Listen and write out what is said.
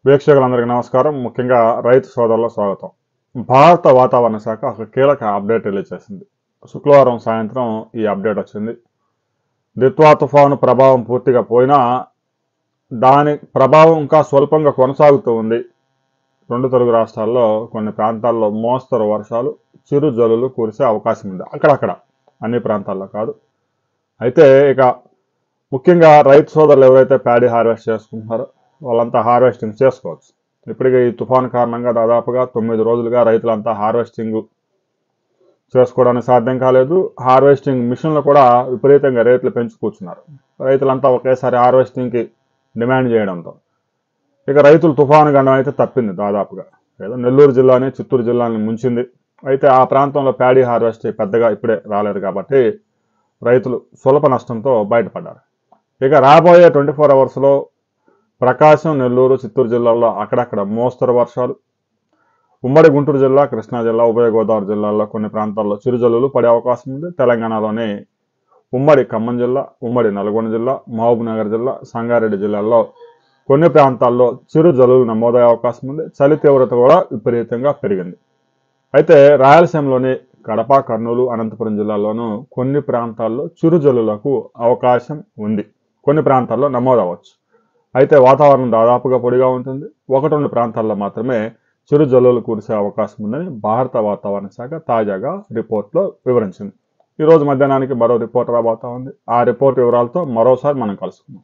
వీక్షకులందరికీ నమస్కారం. ముఖ్యంగా రైతు సోదరులకు స్వాగతం. భారత వాతావరణ శాఖ ఒక కీలక అప్డేట్ రిలీజ్ చేసింది. శుక్రవారం సాయంత్రం ఈ అప్డేట్ వచ్చింది. దిత్వా తుఫాను ప్రభావం పూర్తిగా పోయినా దాని ప్రభావం ఇంకా స్వల్పంగా కొనసాగుతూ ఉంది. రెండు తెలుగు రాష్ట్రాల్లో కొన్ని ప్రాంతాల్లో మోస్తరు వర్షాలు, చిరు జల్లులు కురిసే అవకాశం ఉంది. అక్కడక్కడ, అన్ని ప్రాంతాల్లో కాదు. అయితే ఇక ముఖ్యంగా రైతు సోదరులు ఎవరైతే ప్యాడీ హార్వెస్ట్ చేసుకుంటున్నారో వాళ్ళంతా హార్వెస్టింగ్ చేసుకోవచ్చు. ఇప్పటికే ఈ తుఫాను కారణంగా దాదాపుగా 9 రోజులుగా రైతులంతా హార్వెస్టింగ్ చేసుకోవడానికి సాధ్యం కాలేదు. హార్వెస్టింగ్ మిషన్లు కూడా విపరీతంగా రేట్లు పెంచి కూర్చున్నారు. రైతులంతా ఒకేసారి హార్వెస్టింగ్కి డిమాండ్ చేయడంతో ఇక రైతులు తుఫాను గండం అయితే తప్పింది. దాదాపుగా ఏదో నెల్లూరు జిల్లాని, చిత్తూరు జిల్లాని ముంచింది. అయితే ఆ ప్రాంతంలో ప్యాడీ హార్వెస్ట్ పెద్దగా ఇప్పుడే రాలేదు కాబట్టి రైతులు స్వల్ప నష్టంతో బయటపడ్డారు. ఇక రాబోయే 24 అవర్స్లో ప్రకాశం, నెల్లూరు, చిత్తూరు జిల్లాల్లో అక్కడక్కడ మోస్తరు వర్షాలు, ఉమ్మడి గుంటూరు జిల్లా, కృష్ణా జిల్లా, ఉభయ గోదావరి జిల్లాల్లో కొన్ని ప్రాంతాల్లో చిరుజల్లులు పడే అవకాశం ఉంది. తెలంగాణలోని ఉమ్మడి ఖమ్మం జిల్లా, ఉమ్మడి నల్గొండ జిల్లా, మహబూబ్ నగర్ జిల్లా, సంగారెడ్డి జిల్లాల్లో కొన్ని ప్రాంతాల్లో చిరు జల్లులు నమోదయ్యే అవకాశం ఉంది. చలి తీవ్రత కూడా విపరీతంగా పెరిగింది. అయితే రాయలసీమలోని కడప, కర్నూలు, అనంతపురం జిల్లాల్లోనూ కొన్ని ప్రాంతాల్లో చిరు జల్లులకు అవకాశం ఉంది. కొన్ని ప్రాంతాల్లో నమోదవచ్చు. అయితే వాతావరణం దాదాపుగా పొడిగా ఉంటుంది. 1-2 ప్రాంతాల్లో మాత్రమే చిరు జల్లులు కురిసే అవకాశం ఉందని భారత వాతావరణ శాఖ తాజాగా రిపోర్ట్లో వివరించింది. ఈరోజు మధ్యాహ్నానికి మరో రిపోర్ట్ రాబోతా ఉంది. ఆ రిపోర్ట్ వివరాలతో మరోసారి మనం కలుసుకుందాం.